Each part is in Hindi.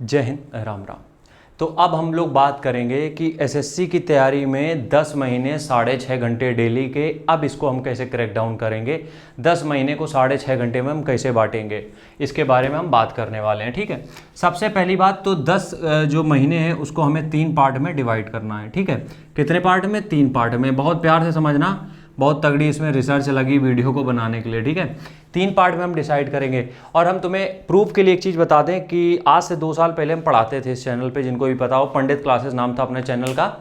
जय हिंद, राम राम। तो अब हम लोग बात करेंगे कि एसएससी की तैयारी में 10 महीने 6.5 घंटे डेली के, अब इसको हम कैसे क्रैक डाउन करेंगे, 10 महीने को 6.5 घंटे में हम कैसे बांटेंगे, इसके बारे में हम बात करने वाले हैं। ठीक है, सबसे पहली बात तो 10 जो महीने हैं उसको हमें 3 पार्ट में डिवाइड करना है। ठीक है, कितने पार्ट में? 3 पार्ट में। बहुत प्यार से समझना, बहुत तगड़ी इसमें रिसर्च लगी वीडियो को बनाने के लिए। ठीक है, 3 पार्ट में हम डिसाइड करेंगे। और हम तुम्हें प्रूफ के लिए एक चीज़ बता दें कि आज से 2 साल पहले हम पढ़ाते थे इस चैनल पे, जिनको भी पता हो, पंडित क्लासेस नाम था अपने चैनल का।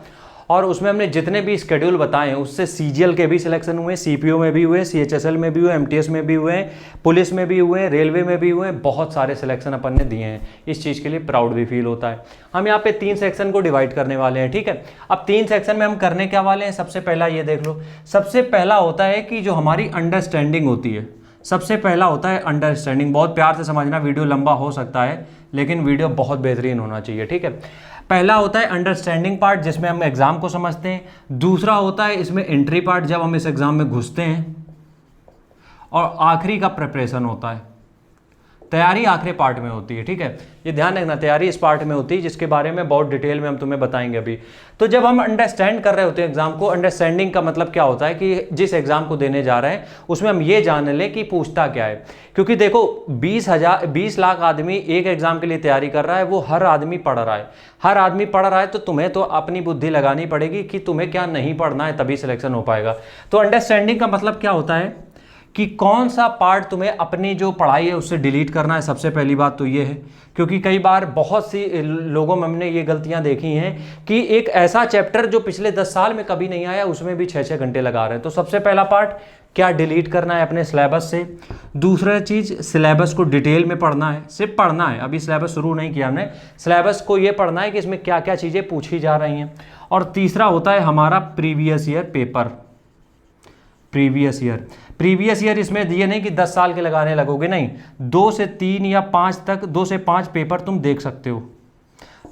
और उसमें हमने जितने भी स्केड्यूल बताए हैं उससे सीजीएल के भी सिलेक्शन हुए, सीपीओ में भी हुए, सीएचएसएल में भी हुए, एमटीएस में भी हुए, पुलिस में भी हुए, रेलवे में भी हुए, बहुत सारे सिलेक्शन अपन ने दिए हैं। इस चीज़ के लिए प्राउड भी फील होता है। हम यहाँ पे 3 सेक्शन को डिवाइड करने वाले हैं। ठीक है, अब 3 सेक्शन में हम करने क्या वाले हैं? सबसे पहला ये देख लो, सबसे पहला होता है कि जो हमारी अंडरस्टैंडिंग होती है, सबसे पहला होता है अंडरस्टैंडिंग। बहुत प्यार से समझना, वीडियो लंबा हो सकता है लेकिन वीडियो बहुत बेहतरीन होना चाहिए। ठीक है, पहला होता है अंडरस्टैंडिंग पार्ट, जिसमें हम एग्जाम को समझते हैं। दूसरा होता है इसमें एंट्री पार्ट, जब हम इस एग्जाम में घुसते हैं। और आखिरी का प्रिपरेशन होता है, तैयारी आखिरी पार्ट में होती है। ठीक है, ये ध्यान रखना, तैयारी इस पार्ट में होती है, जिसके बारे में बहुत डिटेल में हम तुम्हें बताएंगे अभी। तो जब हम अंडरस्टैंड कर रहे होते हैं एग्जाम को, अंडरस्टैंडिंग का मतलब क्या होता है कि जिस एग्जाम को देने जा रहे हैं उसमें हम ये जान लें कि पूछता क्या है। क्योंकि देखो 20 लाख आदमी एक एग्जाम के लिए तैयारी कर रहा है, वो हर आदमी पढ़ रहा है, हर आदमी पढ़ रहा है, तो तुम्हें तो अपनी बुद्धि लगानी पड़ेगी कि तुम्हें क्या नहीं पढ़ना है, तभी सिलेक्शन हो पाएगा। तो अंडरस्टैंडिंग का मतलब क्या होता है कि कौन सा पार्ट तुम्हें अपनी जो पढ़ाई है उससे डिलीट करना है। सबसे पहली बात तो ये है, क्योंकि कई बार बहुत सी लोगों में हमने ये गलतियां देखी हैं कि एक ऐसा चैप्टर जो पिछले 10 साल में कभी नहीं आया उसमें भी 6-6 घंटे लगा रहे हैं। तो सबसे पहला पार्ट क्या डिलीट करना है अपने सिलेबस से। दूसरा चीज़, सिलेबस को डिटेल में पढ़ना है, सिर्फ पढ़ना है, अभी सिलेबस शुरू नहीं किया हमने, सिलेबस को ये पढ़ना है कि इसमें क्या क्या चीज़ें पूछी जा रही हैं। और तीसरा होता है हमारा previous year paper. Previous year इसमें ये नहीं कि 10 साल के लगाने लगोगे, नहीं, 2 से 3 या 5 तक, 2 से 5 पेपर तुम देख सकते हो।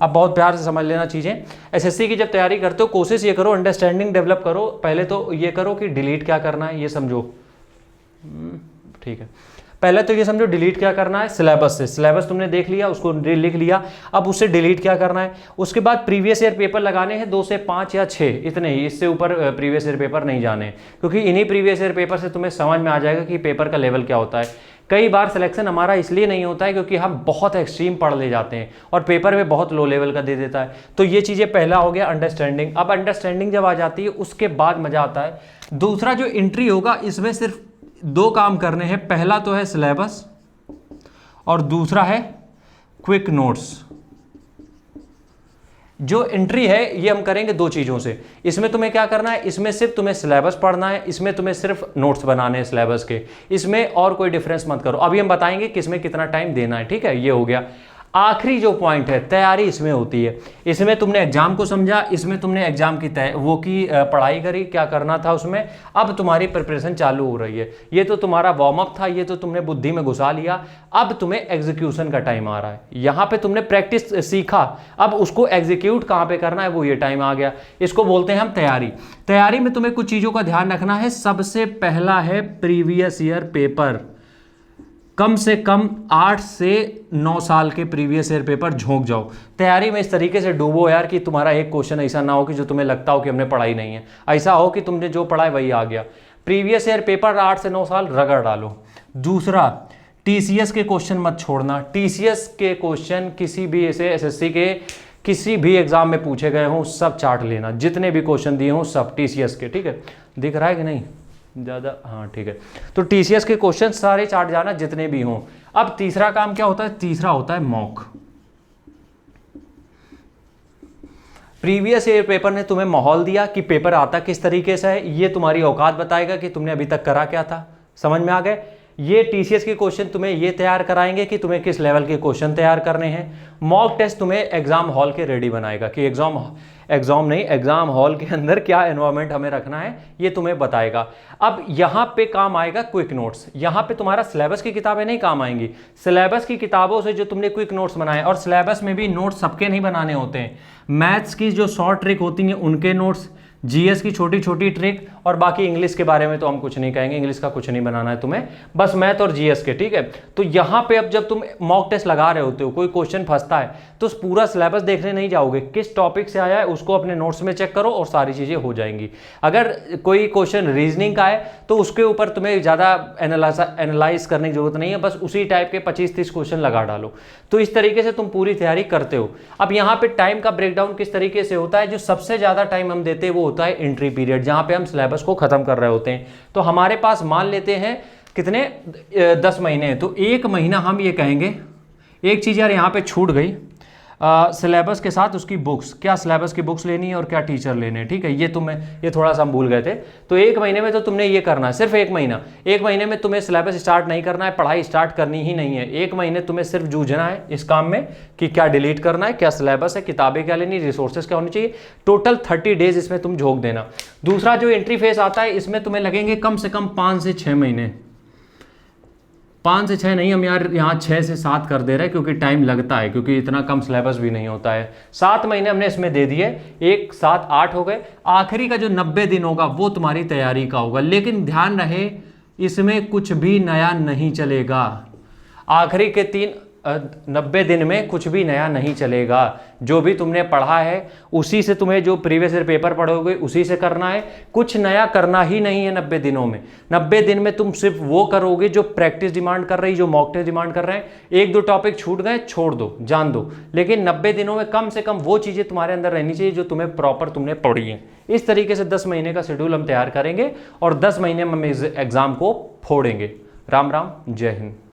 अब बहुत प्यार से समझ लेना चीज़ें। एसएससी की जब तैयारी करते हो कोशिश ये करो, अंडरस्टैंडिंग डेवलप करो। पहले तो ये करो कि डिलीट क्या करना है ये समझो। ठीक है, पहले तो ये समझो डिलीट क्या करना है सिलेबस से। सिलेबस तुमने देख लिया, उसको लिख लिया, अब उससे डिलीट क्या करना है। उसके बाद प्रीवियस ईयर पेपर लगाने हैं 2 से 5 या 6, इतने ही, इससे ऊपर प्रीवियस ईयर पेपर नहीं जाने, क्योंकि इन्हीं प्रीवियस ईयर पेपर से तुम्हें समझ में आ जाएगा कि पेपर का लेवल क्या होता है। कई बार सिलेक्शन हमारा इसलिए नहीं होता है क्योंकि हम बहुत एक्सट्रीम पढ़ ले जाते हैं और पेपर में बहुत लो लेवल का दे देता है। तो ये चीज़ें पहला हो गया अंडरस्टैंडिंग। अब अंडरस्टैंडिंग जब आ जाती है उसके बाद मज़ा आता है। दूसरा जो एंट्री होगा इसमें सिर्फ 2 काम करने हैं, पहला तो है सिलेबस और दूसरा है क्विक नोट्स। जो एंट्री है ये हम करेंगे 2 चीज़ों से। इसमें तुम्हें क्या करना है, इसमें सिर्फ तुम्हें सिलेबस पढ़ना है, इसमें तुम्हें सिर्फ नोट्स बनाने हैं सिलेबस के, इसमें और कोई डिफरेंस मत करो। अभी हम बताएंगे कि इसमें कितना टाइम देना है। ठीक है, ये हो गया। आखिरी जो पॉइंट है तैयारी, इसमें होती है। इसमें तुमने एग्जाम को समझा, इसमें तुमने एग्जाम की पढ़ाई करी, क्या करना था उसमें, अब तुम्हारी प्रिपरेशन चालू हो रही है। ये तो तुम्हारा वार्म अप था, ये तो तुमने बुद्धि में घुसा लिया, अब तुम्हें एग्जीक्यूशन का टाइम आ रहा है। यहाँ पे तुमने प्रैक्टिस सीखा, अब उसको एग्जीक्यूट कहाँ पे करना है वो ये टाइम आ गया। इसको बोलते हैं हम तैयारी। तैयारी में तुम्हें कुछ चीज़ों का ध्यान रखना है। सबसे पहला है प्रीवियस ईयर पेपर। कम से कम 8 से 9 साल के प्रीवियस ईयर पेपर झोंक जाओ तैयारी में। इस तरीके से डूबो यार कि तुम्हारा एक क्वेश्चन ऐसा ना हो कि जो तुम्हें लगता हो कि हमने पढ़ाई नहीं है, ऐसा हो कि तुमने जो पढ़ा है वही आ गया। प्रीवियस ईयर पेपर 8 से 9 साल रगड़ डालो। दूसरा, टीसीएस के क्वेश्चन मत छोड़ना। टीसीएस के क्वेश्चन किसी भी ऐसे एसएससी के किसी भी एग्जाम में पूछे गए हों सब चार्ट लेना, जितने भी क्वेश्चन दिए हों सब टीसीएस के। ठीक है, दिख रहा है कि नहीं ज़्यादा? हाँ ठीक है, तो टीसीएस के क्वेश्चन सारे चार्ट जाना जितने भी हों। अब तीसरा काम क्या होता है? तीसरा होता है मॉक। प्रीवियस ईयर पेपर ने तुम्हें माहौल दिया कि पेपर आता किस तरीके से है, ये तुम्हारी औकात बताएगा कि तुमने अभी तक करा क्या था। समझ में आ गए? ये टीसीएस के क्वेश्चन तुम्हें ये तैयार कराएंगे कि तुम्हें किस लेवल के क्वेश्चन तैयार करने हैं। मॉक टेस्ट तुम्हें एग्जाम हॉल के रेडी बनाएगा कि एग्जाम हॉल के अंदर क्या एनवायरनमेंट हमें रखना है, ये तुम्हें बताएगा। अब यहाँ पे काम आएगा क्विक नोट्स। यहाँ पे तुम्हारा सिलेबस की किताबें नहीं काम आएंगी, सिलेबस की किताबों से जो तुमने क्विक नोट्स बनाए, और सिलेबस में भी नोट्स सबके नहीं बनाने होते हैं। मैथ्स की जो शॉर्ट ट्रिक होती हैं उनके नोट्स, जीएस की छोटी छोटी ट्रिक और बाकी इंग्लिश के बारे में तो हम कुछ नहीं कहेंगे, इंग्लिश का कुछ नहीं बनाना है तुम्हें, बस मैथ और जीएस के, ठीक है। तो यहाँ पे अब जब तुम मॉक टेस्ट लगा रहे होते हो, कोई क्वेश्चन फंसता है तो पूरा सिलेबस देखने नहीं जाओगे, किस टॉपिक से आया है उसको अपने नोट्स में चेक करो और सारी चीज़ें हो जाएंगी। अगर कोई क्वेश्चन रीजनिंग का है तो उसके ऊपर तुम्हें ज़्यादा एनालाइज करने की जरूरत नहीं है, बस उसी टाइप के 25-30 क्वेश्चन लगा डालो। तो इस तरीके से तुम पूरी तैयारी करते हो। अब यहाँ पे टाइम का ब्रेकडाउन किस तरीके से होता है, जो सबसे ज़्यादा टाइम हम देते हैं वो होता है एंट्री पीरियड, जहाँ पे हम सिलेबस को ख़त्म कर रहे होते हैं। तो हमारे पास मान लेते हैं कितने 10 महीने हैं, तो 1 महीना हम ये कहेंगे। एक चीज़ यार यहाँ पे छूट गई, सिलेबस के साथ उसकी बुक्स, क्या सिलेबस की बुक्स लेनी है और क्या टीचर लेने हैं, ठीक है। ये थोड़ा सा हम भूल गए थे। तो 1 महीने में तो तुमने ये करना है, सिर्फ 1 महीना। 1 महीने में तुम्हें सिलेबस स्टार्ट नहीं करना है, पढ़ाई स्टार्ट करनी ही नहीं है। 1 महीने तुम्हें सिर्फ जूझना है इस काम में कि क्या डिलीट करना है, क्या सिलेबस है, किताबें क्या लेनी, रिसोर्सेज क्या होनी चाहिए। टोटल 30 डेज इसमें तुम झोंक देना। दूसरा जो एंट्री फेज आता है, इसमें तुम्हें लगेंगे कम से कम 5 से 6 महीने। 5 से 6 नहीं, हम यार यहाँ 6 से 7 कर दे रहे हैं क्योंकि टाइम लगता है, क्योंकि इतना कम सिलेबस भी नहीं होता है। 7 महीने हमने इसमें दे दिए, 1 7 8 हो गए। आखिरी का जो 90 दिन होगा वो तुम्हारी तैयारी का होगा, लेकिन ध्यान रहे इसमें कुछ भी नया नहीं चलेगा। आखिरी के 90 दिन में कुछ भी नया नहीं चलेगा। जो भी तुमने पढ़ा है उसी से, तुम्हें जो प्रीवियस ईयर पेपर पढ़ोगे उसी से करना है, कुछ नया करना ही नहीं है 90 दिनों में। 90 दिन में तुम सिर्फ वो करोगे जो प्रैक्टिस डिमांड कर रही, जो मॉक टेस्ट डिमांड कर रहे हैं। 1-2 टॉपिक छूट गए, छोड़ दो, जान दो, लेकिन 90 दिनों में कम से कम वो चीज़ें तुम्हारे अंदर रहनी चाहिए जो तुम्हें प्रॉपर तुमने पढ़ी है। इस तरीके से 10 महीने का शेड्यूल हम तैयार करेंगे और 10 महीने में हम एग्जाम को फोड़ेंगे। राम राम, जय हिंद।